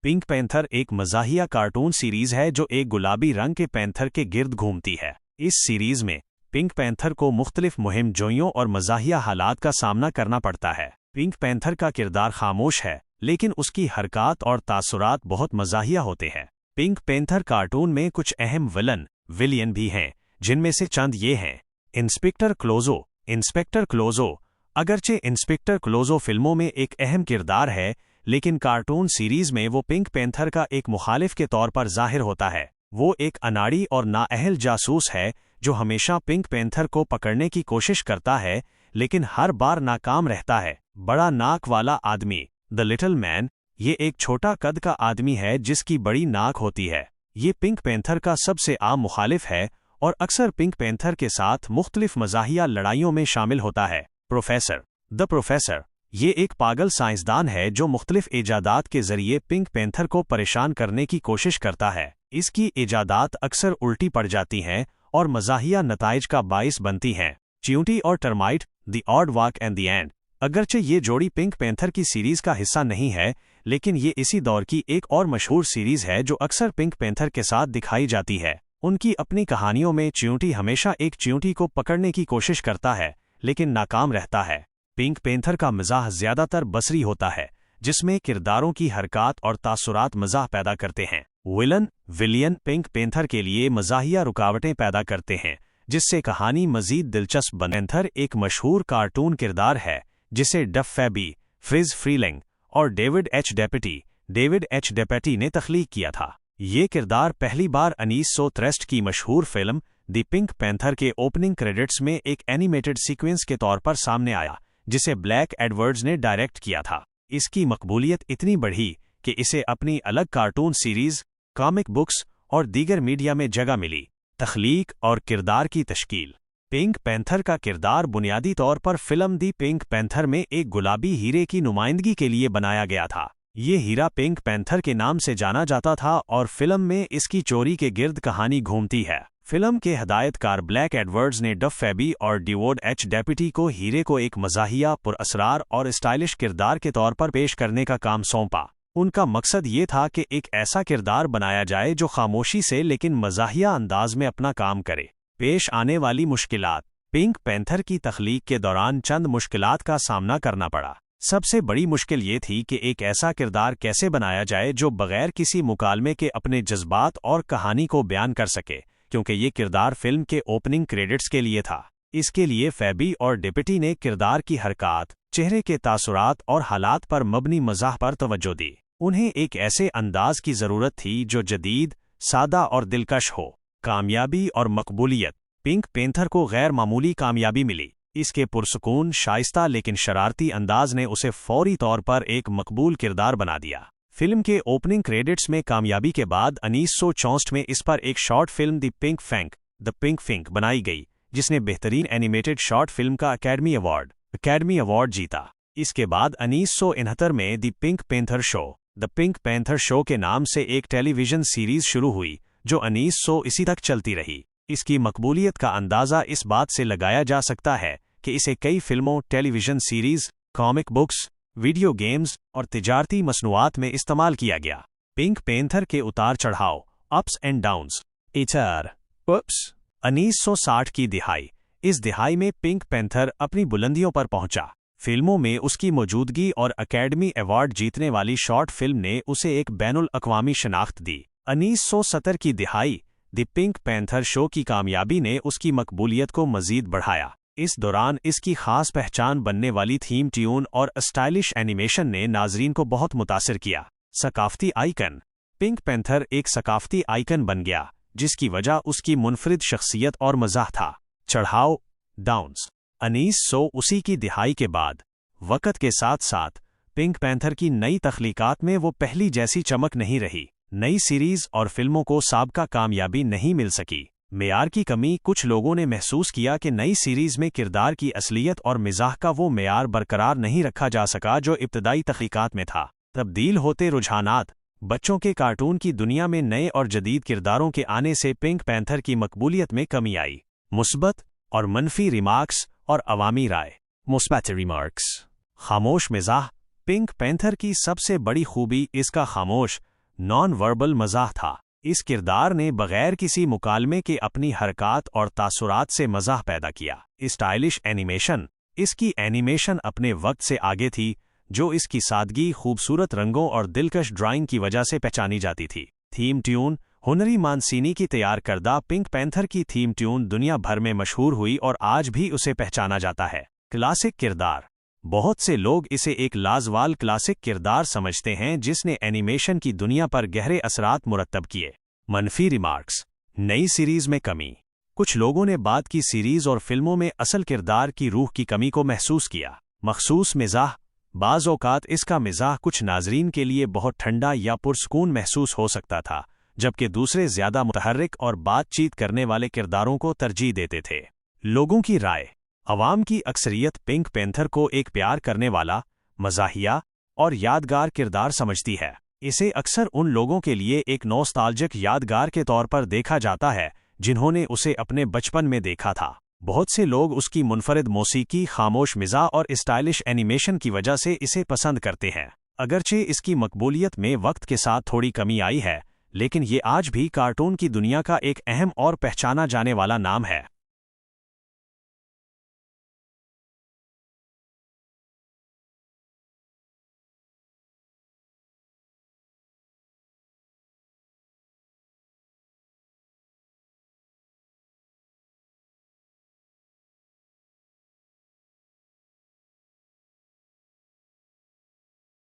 Pink panther एक मज़ाहिया cartoon series है जो एक गुलाबी रंग के पैंथर के गिर्द घूमती है। इस सीरीज में पिंक पैंथर को मुख्तलिफ मुहिम जोइयों और मज़ाहिया हालात का सामना करना पड़ता है। पिंक पैंथर का किरदार खामोश है, लेकिन उसकी हरकत और तासुरात बहुत मज़ाहिया होते हैं। पिंक पैंथर कार्टून में कुछ अहम विलियन भी हैं, जिनमें से चंद ये हैं। इंस्पेक्टर क्लोजो। अगरचे इंस्पेक्टर क्लोजो फिल्मों में एक अहम किरदार है, लेकिन कार्टून सीरीज में वो पिंक पैंथर का एक मुखालिफ के तौर पर जाहिर होता है। वो एक अनाड़ी और नाअहल जासूस है जो हमेशा पिंक पैंथर को पकड़ने की कोशिश करता है, लेकिन हर बार नाकाम रहता है। बड़ा नाक वाला आदमी, द लिटिल मैन, ये एक छोटा कद का आदमी है जिसकी बड़ी नाक होती है। ये पिंक पैंथर का सबसे आम मुखालिफ है और अक्सर पिंक पैंथर के साथ मुख्तलिफ मज़ाहिया लड़ाइयों में शामिल होता है। द प्रोफेसर, ये एक पागल साइंसदान है जो मुख्तलिफ इजादात के जरिए पिंक पैंथर को परेशान करने की कोशिश करता है। इसकी इजादात अक्सर उल्टी पड़ जाती हैं और मज़ाहिया नताइज का बाइस बनती हैं। च्यूंटी और termite, the odd walk and the end. अगरचे ये जोड़ी पिंक पैंथर की सीरीज का हिस्सा नहीं है, लेकिन ये इसी दौर की एक और मशहूर सीरीज है जो अक्सर पिंक पैंथर के साथ दिखाई जाती है। उनकी अपनी कहानियों में च्यूंटी हमेशा एक च्यूंटी को पकड़ने की कोशिश करता है, लेकिन नाकाम रहता है। पिंक पैंथर का मिजाह ज़्यादातर बसरी होता है, जिसमें किरदारों की हरकत और तासुरात मज़ाह पैदा करते हैं। विलियन पिंक पैंथर के लिए मज़ाहिया रुकावटें पैदा करते हैं, जिससे कहानी मज़ीद दिलचस्प बने। पैंथर एक मशहूर कार्टून किरदार है जिसे डफ फैबी, फ्रिज फ्रीलिंग और डेविड एच डेपेटी ने तख्लीक किया था। ये किरदार पहली बार 1963 की मशहूर फिल्म द पिंक पैंथर के ओपनिंग क्रेडिट्स में एक एनिमेटेड सीक्वेंस के तौर पर सामने आया, जिसे ब्लैक एडवर्ड्स ने डायरेक्ट किया था। इसकी मकबूलियत इतनी बढ़ी कि इसे अपनी अलग कार्टून सीरीज, कॉमिक बुक्स और दीगर मीडिया में जगह मिली। तख्लीक और किरदार की तश्कील। पिंक पैंथर का किरदार बुनियादी तौर पर फिल्म दी पिंक पैंथर में एक गुलाबी हीरे की नुमाइंदगी के लिए बनाया गया था। ये हीरा पिंक पैंथर के नाम से जाना जाता था और फिल्म में इसकी चोरी के गिर्द कहानी घूमती है। फिल्म के हदायतकार ब्लैक एडवर्ड्स ने डफ फैबी और डेविड एच डेपेटी को हीरे को एक मज़ाहिया, पुरअसरार और स्टाइलिश किरदार के तौर पर पेश करने का काम सौंपा। उनका मकसद ये था कि एक ऐसा किरदार बनाया जाए जो खामोशी से लेकिन मज़ाहिया अंदाज में अपना काम करे। पेश आने वाली मुश्किलात। पिंक पैंथर की तख्लीक के दौरान चंद मुश्किलात का सामना करना पड़ा। सबसे बड़ी मुश्किल ये थी कि एक ऐसा किरदार कैसे बनाया जाए जो बगैर किसी मुकालमे के अपने जज्बात और कहानी को बयान कर सके, क्योंकि ये किरदार फिल्म के ओपनिंग क्रेडिट्स के लिए था। इसके लिए फैबी और डेपेटी ने किरदार की हरकत, चेहरे के तासुरात और हालात पर मबनी मज़ाह पर तवज्जो दी। उन्हें एक ऐसे अंदाज की ज़रूरत थी जो जदीद, सादा और दिलकश हो। कामयाबी और मकबूलियत। पिंक पैंथर को गैर मामूली कामयाबी मिली। इसके पुरसुकून, शाइस्ता लेकिन शरारती अंदाज ने उसे फौरी तौर पर एक मकबूल किरदार बना दिया। फिल्म के ओपनिंग क्रेडिट्स में कामयाबी के बाद 1964 में इस पर एक short film the pink Fink बनाई गई, जिसने बेहतरीन एनिमेटेड शॉर्ट फिल्म का अकेडमी अवार्ड जीता। इसके बाद 1969 में द पिंक पैंथर शो के नाम से एक टेलीविजन सीरीज शुरू हुई, जो 1980 तक चलती रही। इसकी मकबूलियत का अंदाज़ा इस बात से लगाया जा सकता है कि इसे कई फिल्मों, television series, comic books, video games और तिजारती मसनूआत में इस्तेमाल किया गया। पिंक पैंथर के उतार चढ़ाव, अप्स एंड डाउन्स। 1960 की दिहाई। इस दिहाई में पिंक पैंथर अपनी बुलंदियों पर पहुंचा। फिल्मों में उसकी मौजूदगी और अकेडमी अवार्ड जीतने वाली शॉर्ट फिल्म ने उसे एक बैनुल अक़वामी शनाख्त दी। 1970 की दिहाई। द पिंक पैंथर शो की कामयाबी ने उसकी मकबूलियत को मजीद बढ़ाया। इस दौरान इसकी खास पहचान बनने वाली थीम ट्यून और स्टाइलिश एनिमेशन ने नाजरीन को बहुत मुतासिर किया। सकाफती आइकन। पिंक पैंथर एक सकाफती आइकन बन गया, जिसकी वजह उसकी मुनफरिद शख्सियत और मज़ाह था। चढ़ाव, डाउन्स। 1980 की दिहाई के बाद वक़्त के साथ साथ पिंक पैंथर की नई तख्लीकात में वो पहली जैसी चमक नहीं रही। नई सीरीज और फिल्मों को साबका कामयाबी नहीं मिल सकी। मेयार की कमी। कुछ लोगों ने महसूस किया कि नई सीरीज में किरदार की असलियत और मिजाह का वो मेयार बरकरार नहीं रखा जा सका जो इब्तदाई तहकीकात में था। तब्दील होते रुझानात। बच्चों के कार्टून की दुनिया में नए और जदीद किरदारों के आने से पिंक पैंथर की मकबूलियत में कमी आई। मुस्बत और मनफी रिमार्क्स और अवामी राय। मुस्बत रिमार्क्स। खामोश मिजाह। पिंक पैंथर की सबसे बड़ी खूबी इसका खामोश, نان وربل مزاح تھا۔ اس کردار نے بغیر کسی مکالمے کے اپنی حرکات اور تاثرات سے مزاح پیدا کیا۔ اسٹائلش اینیمیشن، اس کی اینیمیشن اپنے وقت سے آگے تھی، جو اس کی سادگی، خوبصورت رنگوں اور دلکش ڈرائنگ کی وجہ سے پہچانی جاتی تھی۔ تھیم ٹیون، ہنری مانسینی کی تیار کردہ پنک پینتھر کی تھیم ٹیون دنیا بھر میں مشہور ہوئی اور آج بھی اسے پہچانا جاتا ہے۔ کلاسک کردار، بہت سے لوگ اسے ایک لازوال کلاسک کردار سمجھتے ہیں جس نے اینیمیشن کی دنیا پر گہرے اثرات مرتب کیے۔ منفی ریمارکس، نئی سیریز میں کمی، کچھ لوگوں نے بعد کی سیریز اور فلموں میں اصل کردار کی روح کی کمی کو محسوس کیا۔ مخصوص مزاح، بعض اوقات اس کا مزاح کچھ ناظرین کے لیے بہت ٹھنڈا یا پرسکون محسوس ہو سکتا تھا، جبکہ دوسرے زیادہ متحرک اور بات چیت کرنے والے کرداروں کو ترجیح دیتے تھے۔ لوگوں کی رائے، عوام کی اکثریت پنک پینتھر کو ایک پیار کرنے والا، مزاحیہ اور یادگار کردار سمجھتی ہے۔ اسے اکثر ان لوگوں کے لیے ایک نوسٹالجک یادگار کے طور پر دیکھا جاتا ہے جنہوں نے اسے اپنے بچپن میں دیکھا تھا۔ بہت سے لوگ اس کی منفرد موسیقی، خاموش مزاح اور اسٹائلش اینیمیشن کی وجہ سے اسے پسند کرتے ہیں۔ اگرچہ اس کی مقبولیت میں وقت کے ساتھ تھوڑی کمی آئی ہے، لیکن یہ آج بھی کارٹون کی دنیا کا ایک اہم اور پہچانا جانے والا نام ہے۔